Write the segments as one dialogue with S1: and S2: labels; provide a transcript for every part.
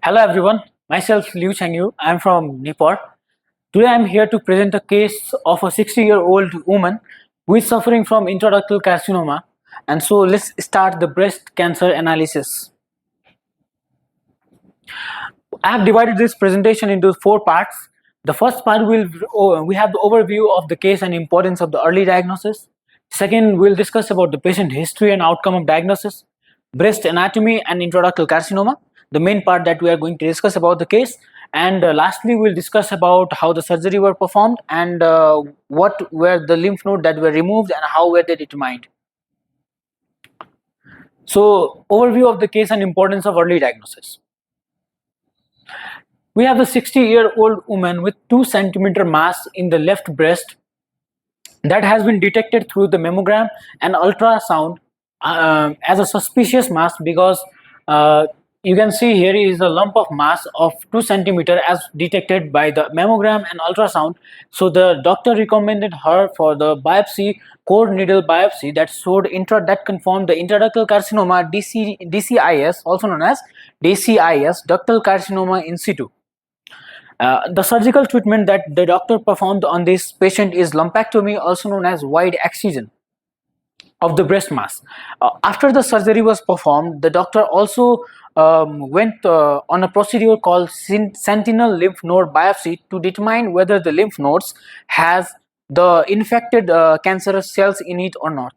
S1: Hello everyone, myself Liu Chengyu. I am from Nepal. Today I am here to present a case of a 60-year-old woman who is suffering from intraductal carcinoma. And so let's start the breast cancer analysis. I have divided this presentation into 4 parts. The first part we have the overview of the case and importance of the early diagnosis. Second, we'll discuss about the patient history and outcome of diagnosis, breast anatomy and intraductal carcinoma, the main part that we are going to discuss about the case. And lastly, we'll discuss about how the surgery were performed and what were the lymph nodes that were removed and how were they determined. So, overview of the case and importance of early diagnosis. We have a 60-year-old woman with 2 centimeter mass in the left breast that has been detected through the mammogram and ultrasound as a suspicious mass because you can see here is a lump of mass of 2 centimeter as detected by the mammogram and ultrasound. So the doctor recommended her for the biopsy, core needle biopsy that confirmed the intraductal carcinoma DCIS, also known as DCIS, ductal carcinoma in situ. The surgical treatment that the doctor performed on this patient is lumpectomy, also known as wide excision of the breast mass. After the surgery was performed, the doctor also went on a procedure called sentinel lymph node biopsy to determine whether the lymph nodes has the infected cancerous cells in it or not.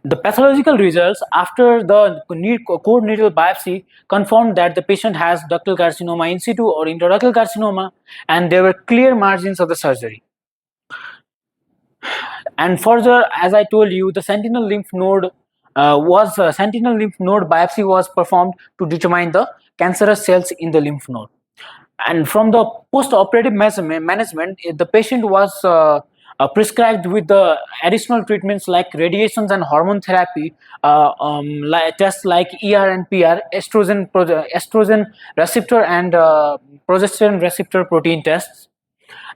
S1: The pathological results after the core needle biopsy confirmed that the patient has ductal carcinoma in situ or intraductal carcinoma, and there were clear margins of the surgery. And further, as I told you, the sentinel lymph node biopsy was performed to determine the cancerous cells in the lymph node. And from the post-operative management, the patient was prescribed with the additional treatments like radiations and hormone therapy, tests like ER and PR, estrogen receptor and progesterone receptor protein tests.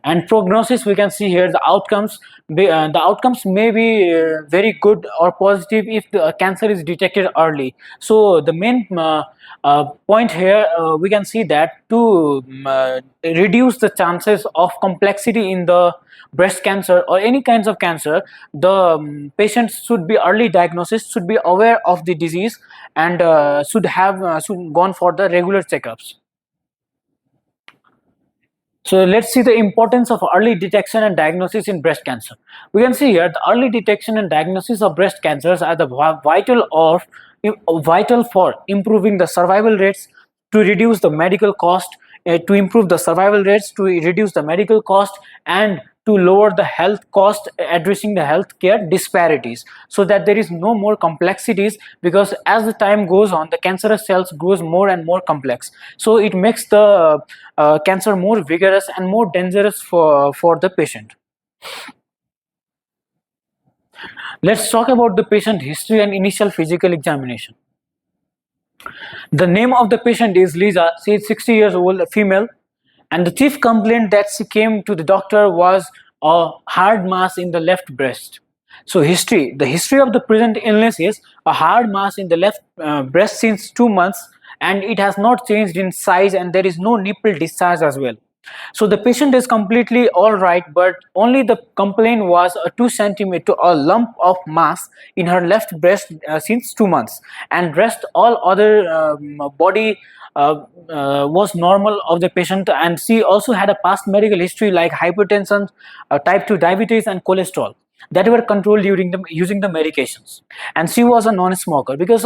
S1: And prognosis, we can see here the outcomes may be very good or positive if the cancer is detected early. So the main point here, we can see that to reduce the chances of complexity in the breast cancer or any kinds of cancer, the patients should be early diagnosis, should be aware of the disease, and should gone for the regular checkups. So let's see the importance of early detection and diagnosis in breast cancer. We can see here the early detection and diagnosis of breast cancers are the vital for improving the survival rates, to reduce the medical cost, to improve the survival rates, to reduce the medical cost, and to lower the health cost, addressing the healthcare disparities, so that there is no more complexities, because as the time goes on, the cancerous cells grows more and more complex. So it makes the cancer more vigorous and more dangerous for the patient. Let's talk about the patient history and initial physical examination. The name of the patient is Lisa. She is 60 years old, a female, and the chief complaint that she came to the doctor was a hard mass in the left breast. So the history of the present illness is a hard mass in the left breast since 2 months, and it has not changed in size, and there is no nipple discharge as well. So the patient is completely all right, but only the complaint was a 2 centimeter, a lump of mass in her left breast since 2 months, and rest all other body was normal of the patient. And she also had a past medical history like hypertension, type 2 diabetes, and cholesterol that were controlled using the medications. And she was a non-smoker, because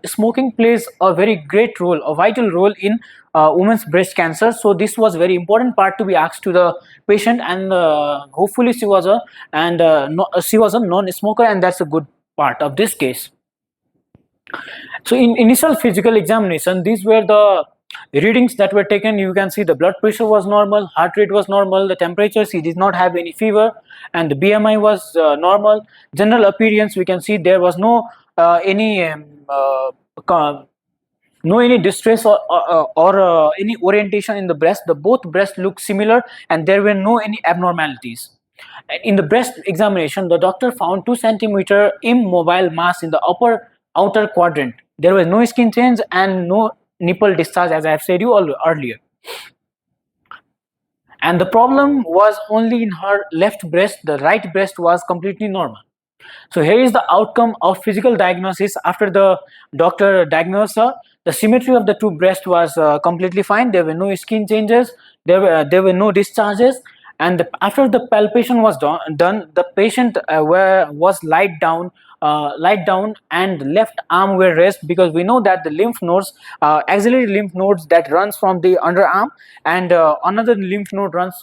S1: smoking plays a very great role, a vital role in women's breast cancer. So this was very important part to be asked to the patient, and hopefully she was a non-smoker, and that's a good part of this case. So in initial physical examination, these were the readings that were taken. You can see the blood pressure was normal, heart rate was normal, the temperature, she did not have any fever, and the BMI was normal. General appearance, we can see there was no any distress or any orientation in the breast. Both breasts look similar, and there were no any abnormalities. In the breast examination, the doctor found 2 centimeter immobile mass in the outer quadrant. There was no skin change and no nipple discharge, as I have said you earlier. And the problem was only in her left breast. The right breast was completely normal. So here is the outcome of physical diagnosis. After the doctor diagnosed her, the symmetry of the two breasts was completely fine. There were no skin changes. There were no discharges. And after the palpation was done, the patient was lied down, and left arm were raised, because we know that the lymph nodes, axillary lymph nodes that runs from the underarm, and another lymph node runs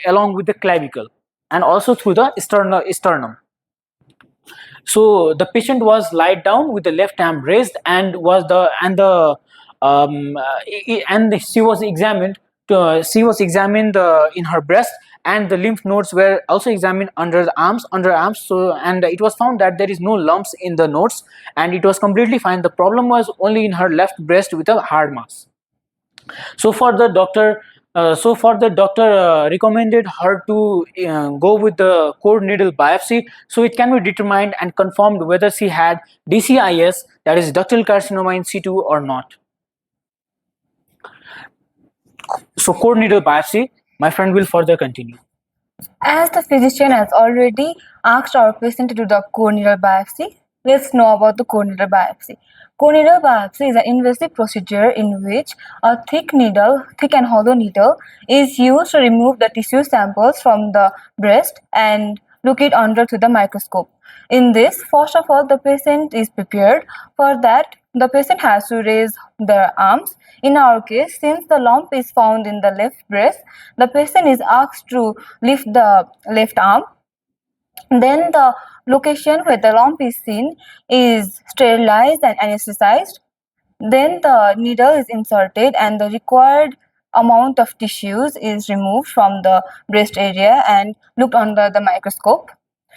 S1: along with the clavicle and also through the sternum. So the patient was lied down with the left arm raised, and she was examined. She was examined in her breast, and the lymph nodes were also examined under the underarms. So, and it was found that there is no lumps in the nodes, and it was completely fine. The problem was only in her left breast with a hard mass. So for the doctor recommended her to go with the core needle biopsy, so it can be determined and confirmed whether she had DCIS, that is ductal carcinoma in situ, or not. So core needle biopsy, my friend will further continue.
S2: As the physician has already asked our patient to do the core needle biopsy, let's know about the core needle biopsy. Core needle biopsy is an invasive procedure in which a thick and hollow needle is used to remove the tissue samples from the breast and look it under to the microscope. In this, first of all, the patient is prepared. For that, the patient has to raise their arms. In our case, since the lump is found in the left breast, the patient is asked to lift the left arm. Then the location where the lump is seen is sterilized and anesthetized. Then the needle is inserted and the required amount of tissues is removed from the breast area and looked under the microscope.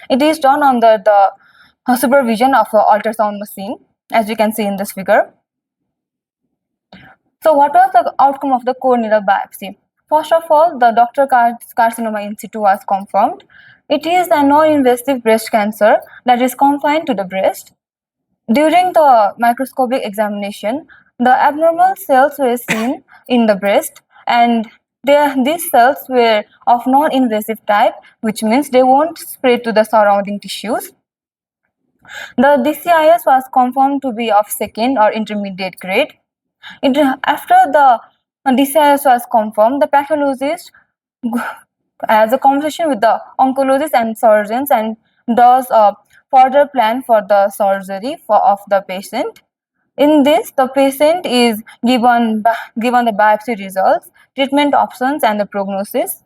S2: It is done under the supervision of an ultrasound machine, as you can see in this figure. So what was the outcome of the core needle biopsy? First of all, the ductal carcinoma in situ was confirmed. It is a non-invasive breast cancer that is confined to the breast. During the microscopic examination, the abnormal cells were seen in the breast, and these cells were of non-invasive type, which means they won't spread to the surrounding tissues. The DCIS was confirmed to be of second or intermediate grade. After the DCIS was confirmed, the pathologist has a conversation with the oncologist and surgeons and does a further plan for the surgery of the patient. In this, the patient is given the biopsy results, treatment options, and the prognosis.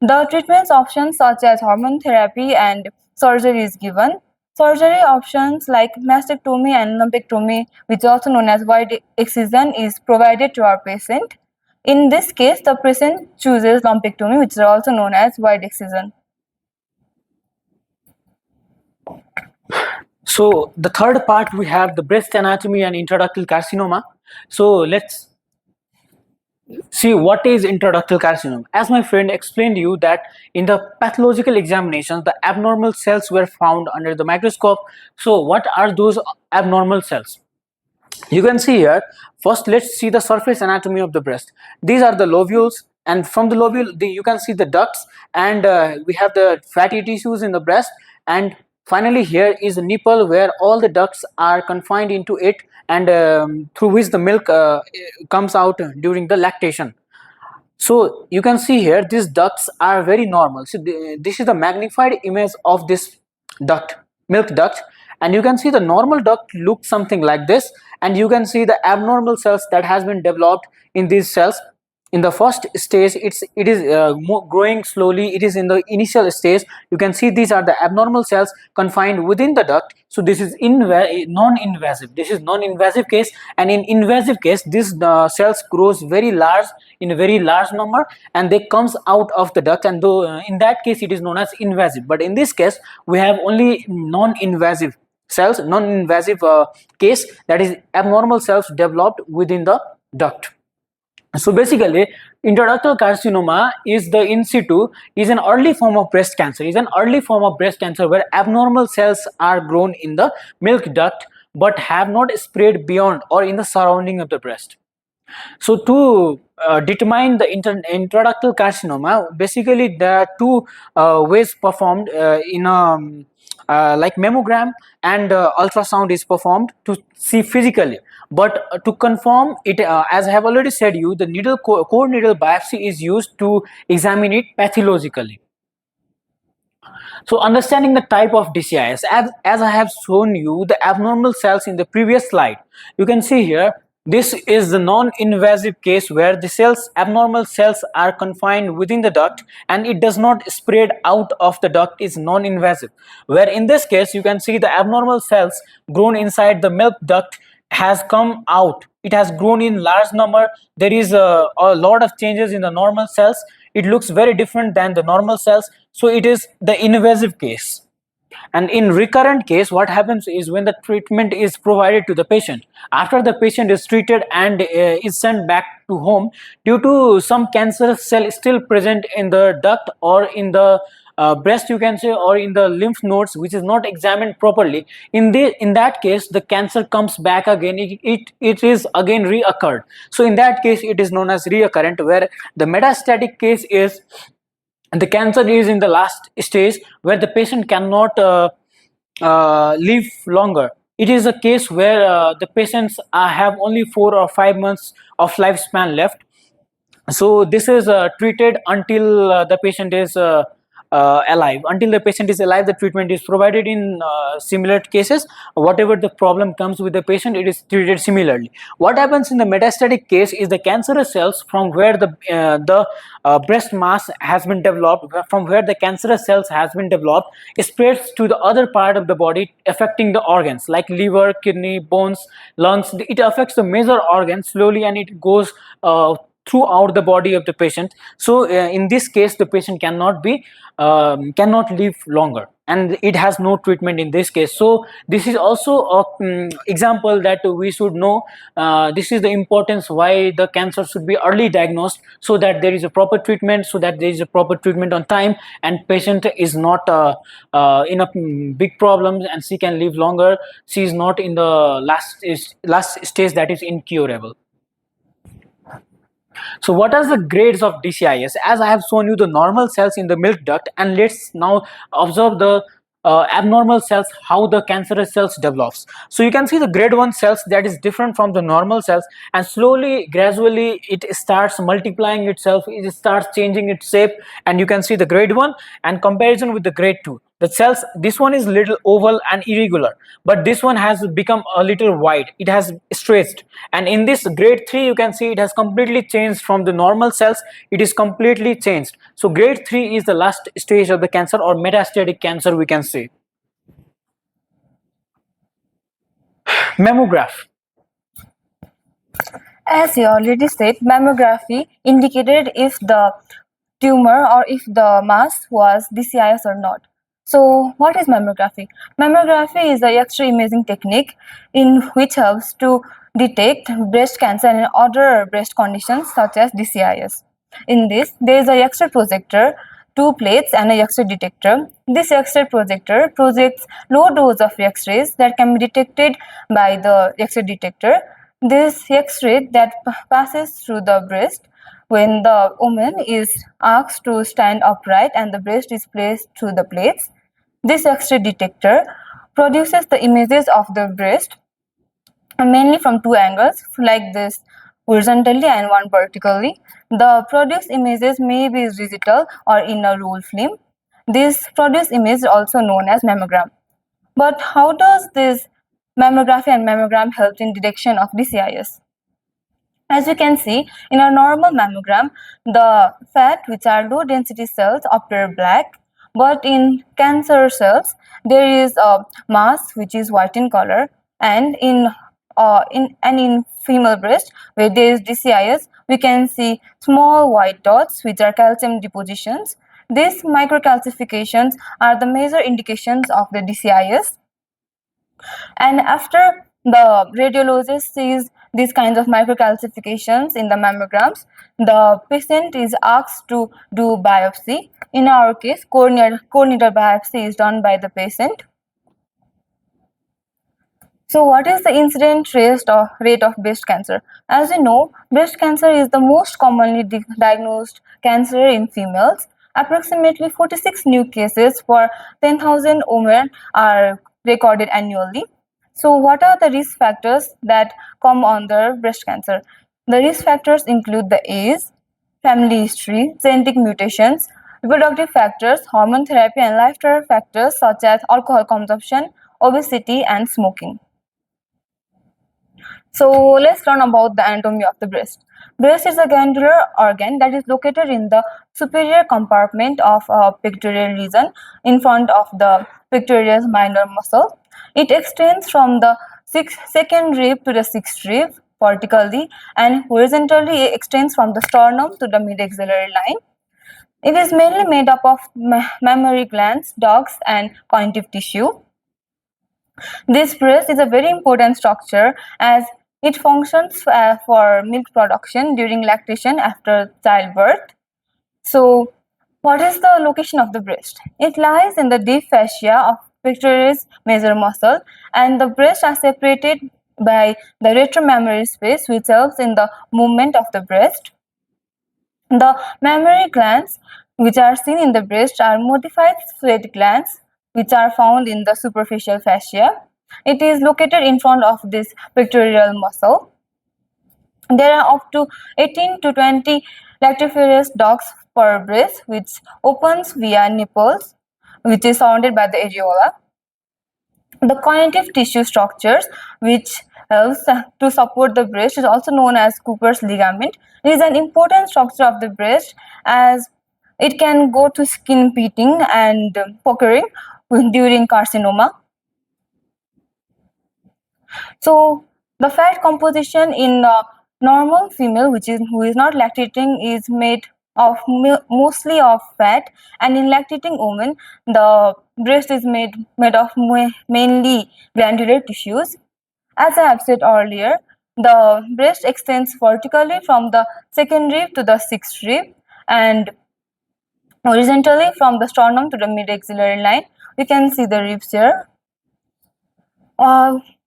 S2: The treatment options such as hormone therapy and surgery is given. Surgery options like mastectomy and lumpectomy, which is also known as wide excision, is provided to our patient. In this case, the patient chooses lumpectomy, which is also known as wide excision.
S1: So the third part, we have the breast anatomy and intraductal carcinoma. So let's see what is intraductal carcinoma. As my friend explained to you that in the pathological examinations, the abnormal cells were found under the microscope. So what are those abnormal cells? You can see here, first let's see the surface anatomy of the breast. These are the lobules, and from the lobule you can see the ducts, and we have the fatty tissues in the breast, and finally here is a nipple where all the ducts are confined into it, and through which the milk comes out during the lactation. So you can see here these ducts are very normal. So this is the magnified image of this duct, milk duct, and you can see the normal duct looks something like this, and you can see the abnormal cells that has been developed in these cells. In the first stage, it is growing slowly. It is in the initial stage. You can see these are the abnormal cells confined within the duct. So this is non-invasive. This is non-invasive case, and in invasive case, these cells grows very large, in a very large number, and they comes out of the duct, and though in that case it is known as invasive. But in this case, we have only non-invasive cells, non-invasive case, that is abnormal cells developed within the duct. So basically, intraductal carcinoma is the in situ, is an early form of breast cancer, where abnormal cells are grown in the milk duct but have not spread beyond or in the surrounding of the breast. So to determine the intraductal carcinoma, basically there are two ways performed in a like mammogram and ultrasound is performed to see physically. But to confirm it, as I have already said you, the core needle biopsy is used to examine it pathologically. So understanding the type of DCIS, as I have shown you the abnormal cells in the previous slide, you can see here this is the non-invasive case where the abnormal cells are confined within the duct and it does not spread out of the duct, is non-invasive. Where in this case you can see the abnormal cells grown inside the milk duct has come out. It has grown in large number. There is a lot of changes in the normal cells. It looks very different than the normal cells. So it is the invasive case. And in recurrent case, what happens is when the treatment is provided to the patient, after the patient is treated and is sent back to home, due to some cancerous cell still present in the duct or in the breast, you can say, or in the lymph nodes, which is not examined properly, in that case the cancer comes back again. It is again reoccurred. So in that case it is known as reoccurrent, where the metastatic case is the cancer is in the last stage where the patient cannot live longer. It is a case where the patients have only 4 or 5 months of lifespan left. So this is treated until the patient is alive. Until the patient is alive, the treatment is provided. In similar cases, whatever the problem comes with the patient, it is treated similarly. What happens in the metastatic case is the cancerous cells from where the breast mass has been developed, from where the cancerous cells has been developed, spreads to the other part of the body, affecting the organs like liver, kidney, bones, lungs. It affects the major organs slowly and it goes throughout the body of the patient. So in this case the patient cannot live longer and it has no treatment in this case. So this is also a example that we should know. This is the importance why the cancer should be early diagnosed, so that there is a proper treatment, so that there is a proper treatment on time and patient is not in a big problems and she can live longer. She is not in the last stage that is incurable. So what are the grades of DCIS? As I have shown you the normal cells in the milk duct, and let's now observe the abnormal cells, how the cancerous cells develops. So you can see the grade 1 cells that is different from the normal cells, and slowly, gradually it starts multiplying itself, it starts changing its shape, and you can see the grade 1 and comparison with the grade 2. The cells, this one is little oval and irregular, but this one has become a little wide, it has stretched. And in this grade 3 you can see it has completely changed from the normal cells, it is completely changed. So grade 3 is the last stage of the cancer or metastatic cancer, we can say. Mammograph.
S2: As you already said, mammography indicated if the tumor or if the mass was DCIS or not. So what is mammography? Mammography is a X-ray imaging technique in which helps to detect breast cancer and other breast conditions such as DCIS. In this, there is a X-ray projector, 2 plates and a X-ray detector. This X-ray projector projects low dose of X-rays that can be detected by the X-ray detector. This X-ray that passes through the breast when the woman is asked to stand upright and the breast is placed through the plates. This X-ray detector produces the images of the breast mainly from 2 angles, like this, horizontally and one vertically. The produced images may be digital or in a roll film. This produced image is also known as mammogram. But how does this mammography and mammogram help in detection of DCIS? As you can see, in a normal mammogram, the fat, which are low density cells, appear black, but in cancer cells, there is a mass which is white in color, and in female breast where there is DCIS, we can see small white dots which are calcium depositions. These microcalcifications are the major indications of the DCIS. And after the radiologist sees these kinds of microcalcifications in the mammograms, the patient is asked to do biopsy. In our case, core needle biopsy is done by the patient. So what is the incident rate of breast cancer? As you know, breast cancer is the most commonly diagnosed cancer in females. Approximately 46 new cases per 10,000 women are recorded annually. So what are the risk factors that come under breast cancer? The risk factors include the age, family history, genetic mutations, reproductive factors, hormone therapy, and lifestyle factors such as alcohol consumption, obesity, and smoking. So let's learn about the anatomy of the breast. Breast is a glandular organ that is located in the superior compartment of a pectoral region in front of the pectoralis minor muscle. It extends from the second rib to the sixth rib vertically, and horizontally it extends from the sternum to the mid-axillary line. It is mainly made up of mammary glands, ducts, and connective tissue. This breast is a very important structure as it functions for milk production during lactation after childbirth. So, what is the location of the breast? It lies in the deep fascia of pectoralis major muscle, and the breasts are separated by the retromammary space, which helps in the movement of the breast. The mammary glands, which are seen in the breast, are modified sweat glands, which are found in the superficial fascia. It is located in front of this pectoral muscle. There are up to 18 to 20 lactiferous ducts per breast, which opens via nipples, which is surrounded by the areola. The connective tissue structures, which helps to support the breast, is also known as Cooper's ligament. It is an important structure of the breast as it can go to skin pitting and puckering during carcinoma. So the fat composition in a normal female, who is not lactating, is made of mostly of fat, and in lactating women, the breast is made of mainly glandular tissues. As I have said earlier, the breast extends vertically from the second rib to the sixth rib, and horizontally from the sternum to the mid-axillary line. You can see the ribs here.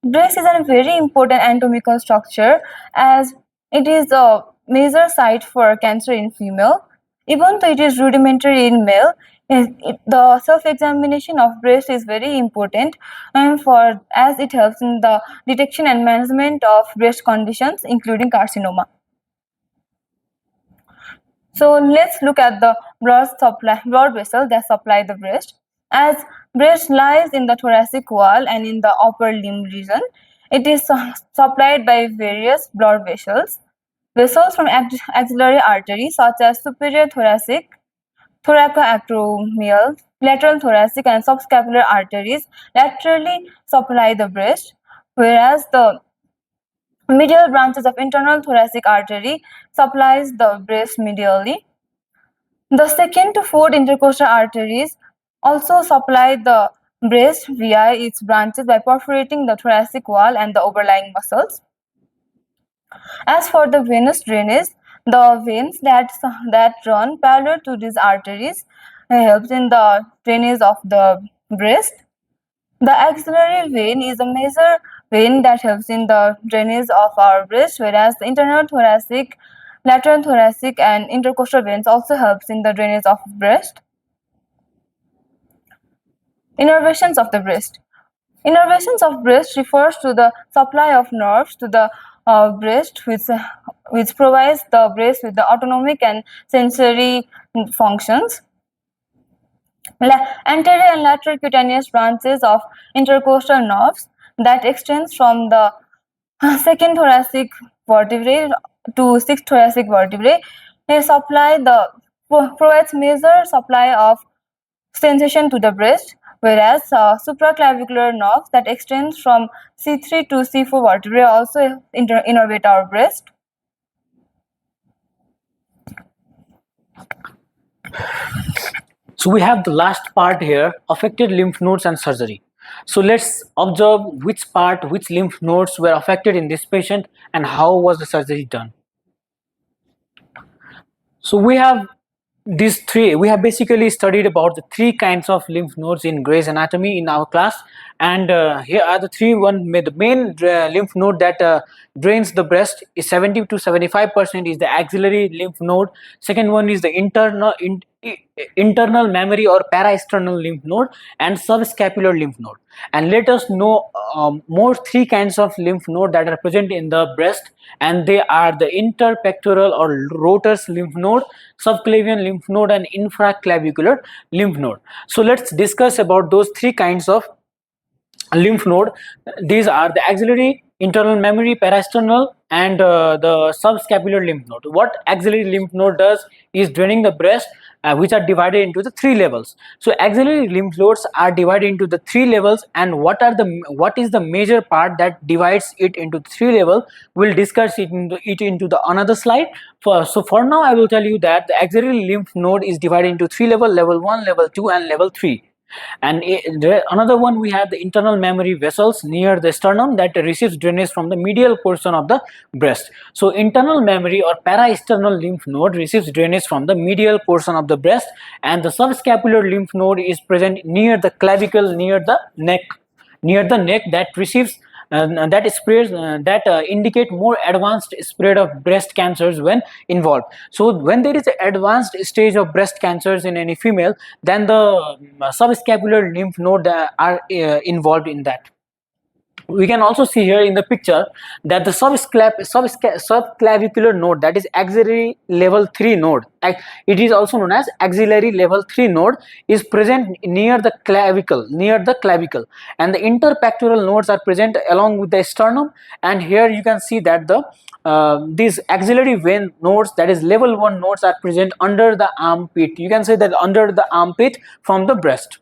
S2: Breast is a very important anatomical structure as it is a major site for cancer in female. Even though it is rudimentary in male, the self-examination of breast is very important as it helps in the detection and management of breast conditions including carcinoma. So let's look at the blood vessel that supply the breast. As breast lies in the thoracic wall and in the upper limb region, it is supplied by various blood vessels. Vessels from axillary arteries such as superior thoracic, thoracoacromial, lateral thoracic, and subscapular arteries laterally supply the breast, whereas the medial branches of internal thoracic artery supplies the breast medially. The second to fourth intercostal arteries also supply the breast via its branches by perforating the thoracic wall and the overlying muscles. As for the venous drainage, the veins that run parallel to these arteries helps in the drainage of the breast. The axillary vein is a major vein that helps in the drainage of our breast, whereas the internal thoracic, lateral thoracic, and intercostal veins also helps in the drainage of breast. Innervations of the breast. Innervations of breast refers to the supply of nerves to the breast, which provides the breast with the autonomic and sensory functions. Anterior and lateral cutaneous branches of intercostal nerves that extends from the second thoracic vertebrae to sixth thoracic vertebrae. They provides major supply of sensation to the breast, whereas supraclavicular nerves that extends from C3 to C4 vertebrae also innervate our breast.
S1: So we have the last part here, affected lymph nodes and surgery. So let's observe which lymph nodes were affected in this patient and how was the surgery done. So we have basically studied about the three kinds of lymph nodes in Gray's Anatomy in our class, And here are the the main lymph node that drains the breast is 70 to 75% is the axillary lymph node. Second one is the internal mammary or paraesternal lymph node and subscapular lymph node. And let us know more three kinds of lymph node that are present in the breast, and they are the interpectoral or rotor's lymph node, subclavian lymph node, and infraclavicular lymph node. So let's discuss about those three kinds of lymph node. These are the axillary, internal mammary, paraesternal, and the subscapular lymph node. What axillary lymph node does is draining the breast, which are divided into the three levels. So axillary lymph nodes are divided into the three levels, and what is the major part that divides it into three levels? We'll discuss it into the another slide. So for now, I will tell you that the axillary lymph node is divided into three levels: level 1, level 2, and level 3. And another one, we have the internal mammary vessels near the sternum that receives drainage from the medial portion of the breast. So internal mammary or paraesternal lymph node receives drainage from the medial portion of the breast, and the subscapular lymph node is present near the clavicle, near the neck that receives that indicate more advanced spread of breast cancers when involved. So when there is an advanced stage of breast cancers in any female, then the subscapular lymph node are involved in that. We can also see here in the picture that the subclavicular node, that is axillary level 3 node, it is also known as axillary level 3 node, is present near the clavicle, and the interpectoral nodes are present along with the sternum. And here you can see that these axillary vein nodes, that is level 1 nodes, are present under the armpit. You can say that under the armpit from the breast.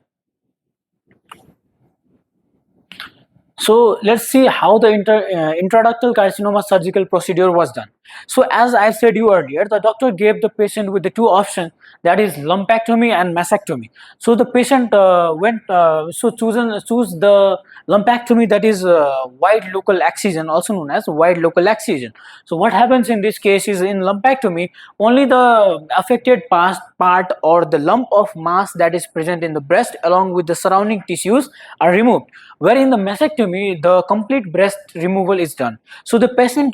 S1: So let's see how the intraductal carcinoma surgical procedure was done. So as I said you earlier, the doctor gave the patient with the two options, that is lumpectomy and mastectomy. So the patient choose the lumpectomy, that is wide local excision, also known as wide local excision. So what happens in this case is, in lumpectomy, only the affected part or the lump of mass that is present in the breast along with the surrounding tissues are removed, where in the mastectomy the complete breast removal is done. So the patient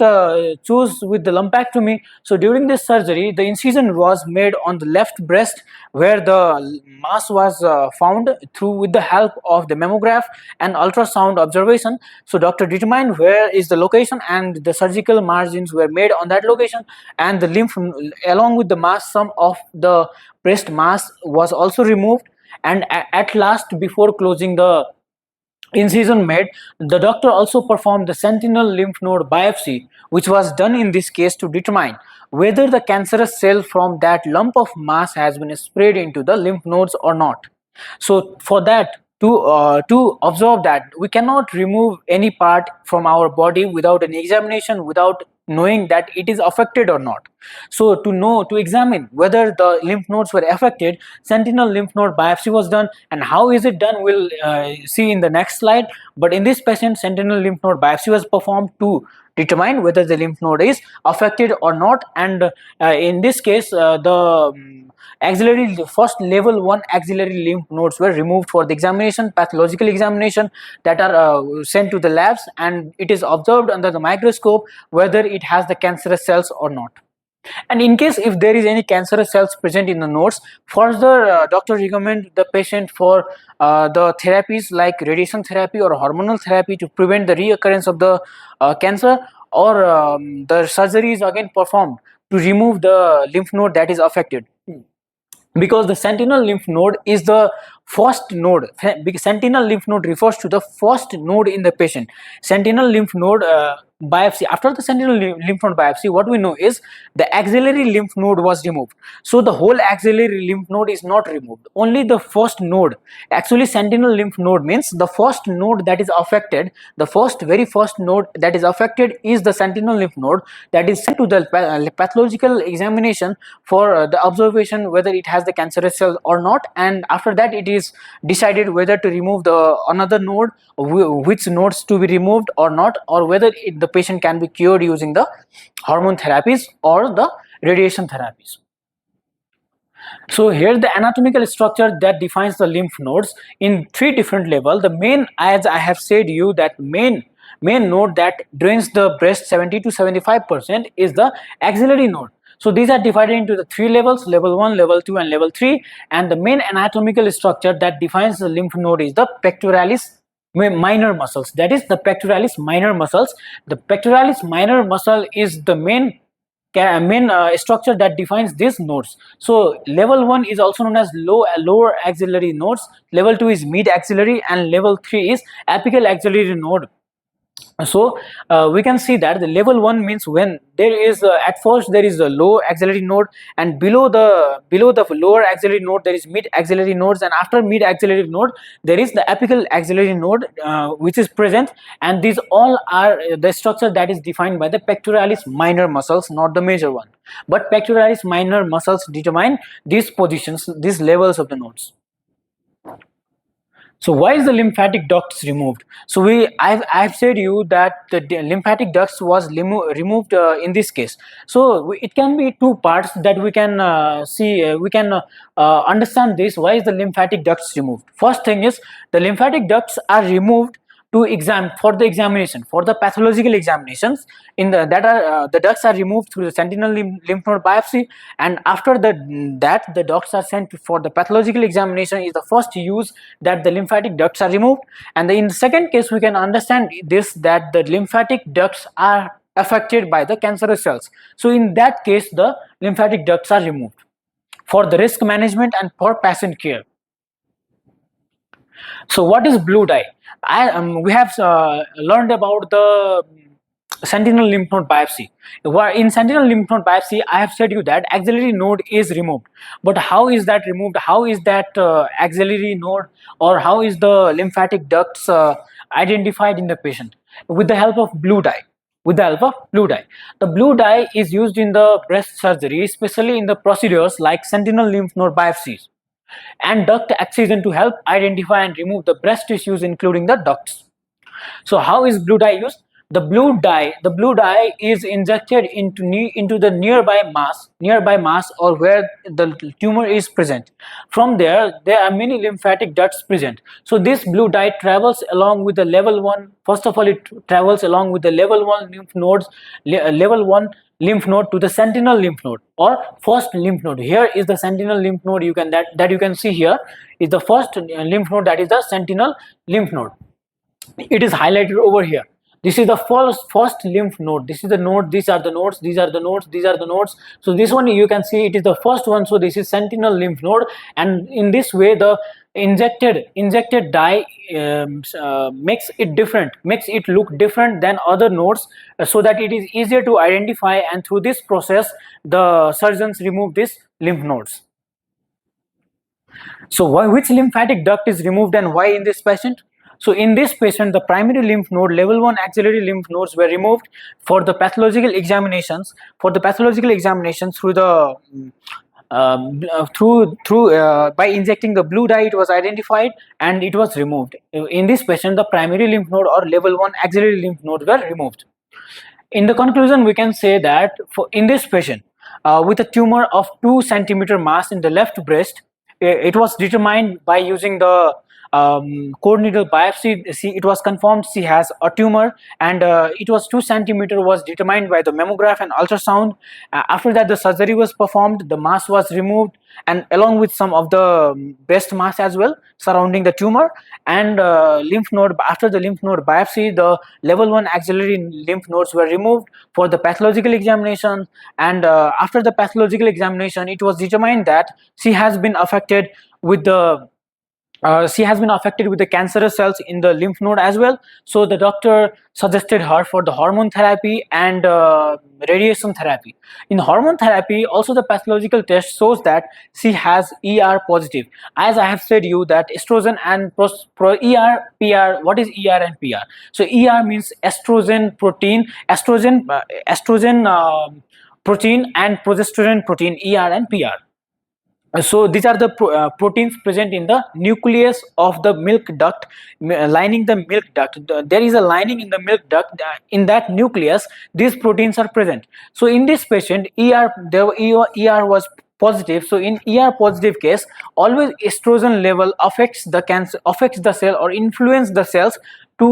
S1: chose with the lumpectomy. So during this surgery, the incision was made on the left breast, where the mass was found with the help of the mammograph and ultrasound observation. So doctor determined where is the location, and the surgical margins were made on that location, and the lymph along with the mass, some of the breast mass was also removed. And at last, before closing the incision made, the doctor also performed the sentinel lymph node biopsy, which was done in this case to determine whether the cancerous cell from that lump of mass has been spread into the lymph nodes or not. So for that, to observe that, we cannot remove any part from our body without an examination, without knowing that it is affected or not. So to examine whether the lymph nodes were affected, sentinel lymph node biopsy was done. And how is it done, we'll see in the next slide. But in this patient, sentinel lymph node biopsy was performed to determine whether the lymph node is affected or not. And in this case, the first level 1 axillary lymph nodes were removed for the examination, pathological examination, that are sent to the labs, and it is observed under the microscope whether it has the cancerous cells or not. And in case if there is any cancerous cells present in the nodes, further doctor recommend the patient for the therapies like radiation therapy or hormonal therapy to prevent the reoccurrence of the cancer, or the surgery is again performed to remove the lymph node that is affected. Because the sentinel lymph node is the first node. Sentinel lymph node refers to the first node in the patient. Sentinel lymph node biopsy, after the sentinel lymph node biopsy, what we know is the axillary lymph node was removed. So the whole axillary lymph node is not removed, only the first node. Actually, sentinel lymph node means the first node that is affected, the very first node that is affected is the sentinel lymph node, that is sent to the pathological examination for the observation whether it has the cancerous cell or not. And after that, it is decided whether to remove the another node, which nodes to be removed or not, or whether the patient can be cured using the hormone therapies or the radiation therapies. So here the anatomical structure that defines the lymph nodes in three different levels. The main, as I have said you, that main node that drains the breast 70 to 75% is the axillary node. So these are divided into the three levels: level 1, level 2 and level 3. And the main anatomical structure that defines the lymph node is the pectoralis minor muscles. That is the pectoralis minor muscles. The pectoralis minor muscle is the main structure that defines these nodes. So level 1 is also known as lower axillary nodes, level 2 is mid axillary, and level 3 is apical axillary node. So we can see that the level 1 means when there is at first there is a low axillary node, and below the lower axillary node there is mid axillary nodes, and after mid axillary node there is the apical axillary node which is present, and these all are the structure that is defined by the pectoralis minor muscles, not the major one, but pectoralis minor muscles determine these positions, these levels of the nodes. So why is the lymphatic ducts removed? So I've said you that the lymphatic ducts was removed in this case. So it can be two parts that we can see. We can understand this. Why is the lymphatic ducts removed? First thing is the lymphatic ducts are removed to for the examination, for the pathological examinations. In the the ducts are removed through the sentinel lymph node biopsy, and after that the ducts are sent for the pathological examination is the first use that the lymphatic ducts are removed. And in the second case we can understand this, that the lymphatic ducts are affected by the cancerous cells. So in that case the lymphatic ducts are removed for the risk management and for patient care. So what is blue dye? We have learned about the sentinel lymph node biopsy. In sentinel lymph node biopsy, I have said you that axillary node is removed. But how is that removed? How is that axillary node, or how is the lymphatic ducts identified in the patient? With the help of blue dye. With the help of blue dye. The blue dye is used in the breast surgery, especially in the procedures like sentinel lymph node biopsies, and duct excision to help identify and remove the breast tissues including the ducts. So how is blue dye used? The blue dye is injected into the nearby mass or where the tumor is present. From there are many lymphatic ducts present. So this blue dye travels along with the level 1. First of all, it travels along with the level 1 lymph nodes, level 1 lymph node to the sentinel lymph node or first lymph node. Here is the sentinel lymph node. You can see here is the first lymph node, that is the sentinel lymph node. It is highlighted over here. This is the first lymph node. This is the node. These are the nodes. These are the nodes. These are the nodes. So this one you can see it is the first one. So this is sentinel lymph node, and in this way the injected dye makes it look different than other nodes, so that it is easier to identify, and through this process the surgeons remove these lymph nodes. So which lymphatic duct is removed and why in this patient? So in this patient, the primary lymph node, level 1 axillary lymph nodes were removed for the pathological examinations. Through the by injecting the blue dye, it was identified and it was removed. In this patient, the primary lymph node or level 1 axillary lymph nodes were removed. In the conclusion, we can say that in this patient with a tumor of 2 centimeter mass in the left breast, it was determined by using the core needle biopsy. It was confirmed she has a tumor, and it was 2 centimeter was determined by the mammograph and ultrasound. After that the surgery was performed, the mass was removed, and along with some of the breast mass as well surrounding the tumor, and lymph node. After the lymph node biopsy, the level 1 axillary lymph nodes were removed for the pathological examination, and after the pathological examination it was determined that she has been affected with the cancerous cells in the lymph node as well. So the doctor suggested her for the hormone therapy and radiation therapy. In hormone therapy, also the pathological test shows that she has ER positive. As I have said you that estrogen and ER, PR. What is ER and PR? So ER means estrogen protein, protein and progesterone protein, ER and PR. So these are the proteins present in the nucleus of the milk duct, lining the milk duct. There is a lining in the milk duct. In that nucleus, these proteins are present. So in this patient, ER was positive, so in ER positive case, always estrogen level affects the cancer, affects the cell or influence the cells to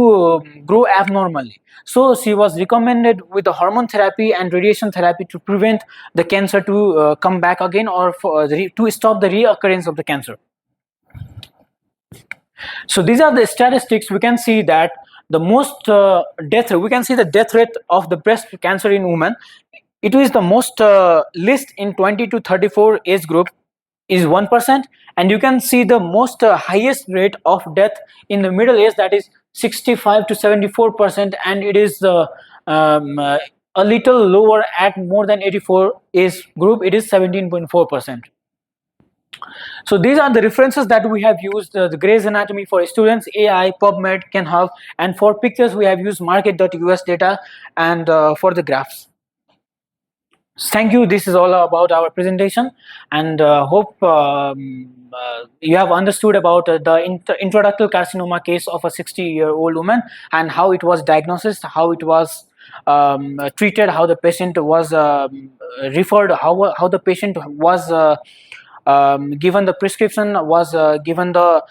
S1: grow abnormally. So she was recommended with the hormone therapy and radiation therapy to prevent the cancer to come back again, or to stop the reoccurrence of the cancer. So these are the statistics. We can see that the most death rate, we can see the death rate of the breast cancer in women. It is the most least in 20 to 34 age group is 1%, and you can see the most highest rate of death in the middle age, that is 65 to 74%, and it is a little lower at more than 84 age group, it is 17.4%. So these are the references that we have used, the Gray's Anatomy for students, AI, PubMed, CanHub, and for pictures we have used market.us data, and for the graphs. Thank you. This is all about our presentation, and hope you have understood about the intraductal carcinoma case of a 60-year-old woman, and how it was diagnosed, how it was treated, how the patient was referred, how the patient was given the prescription, was given the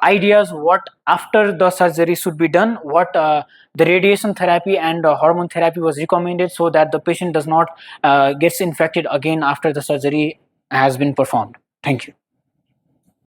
S1: ideas what after the surgery should be done, what the radiation therapy and hormone therapy was recommended, so that the patient does not gets infected again after the surgery has been performed. Thank you.